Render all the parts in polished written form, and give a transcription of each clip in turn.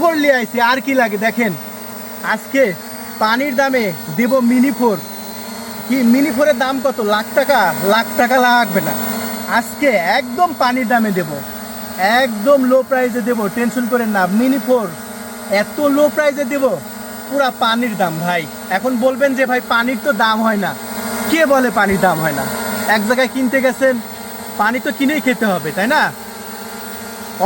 Four নিয়ে আইছি, আর কি লাগে দেখেন। আজকে পানির দামে দেব মিনি ফোর। কি মিনি ফোরের দাম কত? লাখ টাকা? লাখ টাকা লাগবে না, আজকে একদম পানির দামে দেব, একদম লো প্রাইসে দেব, টেনশন করেন না। মিনি ফোর এত লো প্রাইসে দেব, পুরা পানির দাম ভাই। এখন বলবেন যে ভাই পানির তো দাম হয় না, কে বলে পানির দাম হয় না? এক জায়গায় কিনতে গেছেন, পানি তো কিনেই খেতে হবে, তাই না?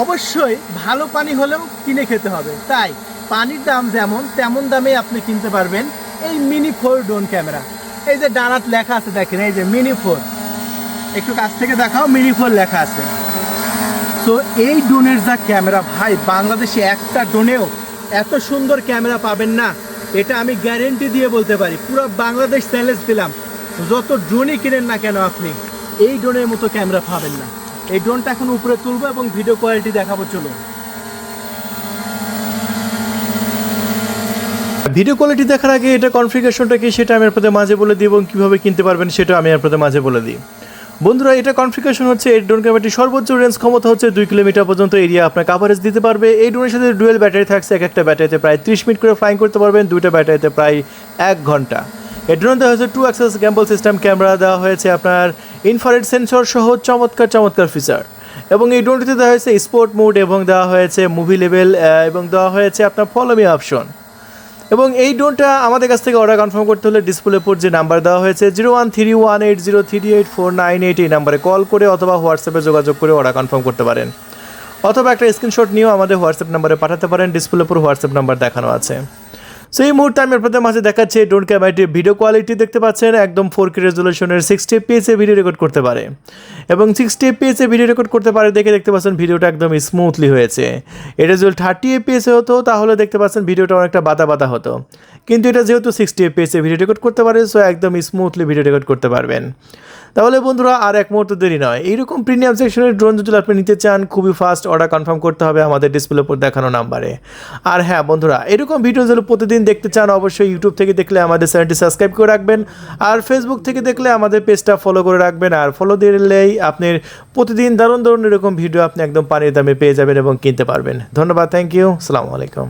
অবশ্যই ভালো পানি হলেও কিনে খেতে হবে, তাই পানির দাম যেমন তেমন দামে আপনি কিনতে পারবেন এই মিনি ফোর ড্রোন ক্যামেরা। এই যে ডানাত লেখা আছে দেখেন, এই যে মিনি ফোর, একটু কাছ থেকে দেখাও, মিনি ফোর লেখা আছে। তো এই ড্রোনের যা ক্যামেরা ভাই, বাংলাদেশে একটা ড্রোনেও এত সুন্দর ক্যামেরা পাবেন না, এটা আমি গ্যারেন্টি দিয়ে বলতে পারি। পুরো বাংলাদেশ চ্যালেঞ্জ দিলাম, যত ড্রোনই কিনেন না কেন আপনি এই ড্রোনের মতো ক্যামেরা পাবেন না। এই ড্রোনটা এখন উপরে তুলবো এবং ভিডিও কোয়ালিটি দেখাবো, চলো। ভিডিও কোয়ালিটি দেখার আগে এটা কনফিগারেশনটা কি সেটা আমি আপনাদের মাঝে বলে দিই, এবং কীভাবে কিনতে পারবেন সেটা আমি আপনাদের মাঝে বলে দিই। বন্ধুরা, এটা কনফিগারেশন হচ্ছে, এই ড্রোন ক্যামেরাটি সর্বোচ্চ রেঞ্জ ক্ষমতা হচ্ছে 2 কিলোমিটার পর্যন্ত এরিয়া আপনার কাভারেজ দিতে পারবে। এই ড্রোনের সাথে ডুয়েল ব্যাটারি থাকছে, এক একটা ব্যাটারিতে প্রায় 30 মিনিট করে ফ্লাইং করতে পারবেন, দুইটা ব্যাটারিতে প্রায় 1 ঘন্টা। এই ড্রোন দেওয়া হয়েছে 2 অ্যাক্সেস গ্যাম্বল সিস্টেম ক্যামেরা, দেওয়া হয়েছে আপনার ইনফ্রারেড সেন্সর সহ চমৎকার ফিচার। এবং এই ড্রোনটিতে দেওয়া হয়েছে স্পোর্ট মোড, এবং দেওয়া হয়েছে মুভি লেভেল, এবং দেওয়া হয়েছে আপনার ফলো মি অপশন। এবং এই ড্রোনটা আমাদের কাছ থেকে অর্ডার কনফার্ম করতে হলে ডিসপ্লের উপর যে নাম্বার দেওয়া হয়েছে 013180384988 এই নাম্বারে কল করে অথবা হোয়াটসঅ্যাপে যোগাযোগ করে অর্ডার কনফার্ম করতে পারেন, অথবা একটা স্ক্রিনশট নিয়েও আমাদের হোয়াটসঅ্যাপ নাম্বারে পাঠাতে পারেন। ডিসপ্লের উপর হোয়াটসঅ্যাপ নাম্বার দেখানো আছে। সো এই মুহূর্তে আমি আপনাদের মাঝে দেখাচ্ছি ড্রোন ক্যামেরাটির ভিডিও কোয়ালিটি। দেখতে পাচ্ছেন একদম 4K রেজুলেশনের 60 fps ভিডিও রেকর্ড করতে পারে, এবং 60 fps ভিডিও রেকর্ড করতে পারে দেখে দেখতে পাচ্ছেন ভিডিওটা একদম স্মুথলি হয়েছে। এটা যদি 30 fps হতো তাহলে দেখতে পাচ্ছেন ভিডিওটা অনেকটা বাদা হতো, কিন্তু এটা যেহেতু 60 fps ভিডিও রেকর্ড করতে পারে, সো একদম স্মুথলি ভিডিও রেকর্ড করতে পারবেন। তাহলে বন্ধুরা আর এক মুহূর্ত দেরি নয়, এইরকম প্রিমিয়াম সেকশনের ড্রোন যদি আপনি নিতে চান খুবই ফাস্ট অর্ডার কনফার্ম করতে হবে আমাদের ডিসপ্লের উপর দেখানো নাম্বারে। আর হ্যাঁ বন্ধুরা, এরকম ভিডিও যদি প্রতিদিন দেখতে চান অবশ্যই ইউটিউব থেকে দেখলে আমাদের চ্যানেলটি সাবস্ক্রাইব করে রাখবেন, আর ফেসবুক থেকে দেখলে আমাদের পেজটা ফলো করে রাখবেন। আর ফলো দিলেই আপনার প্রতিদিন দারুণ এরকম ভিডিও আপনি একদম পানির দামে পেয়ে যাবেন এবং কিনতে পারবেন। ধন্যবাদ, থ্যাংক ইউ, আসসালামু আলাইকুম।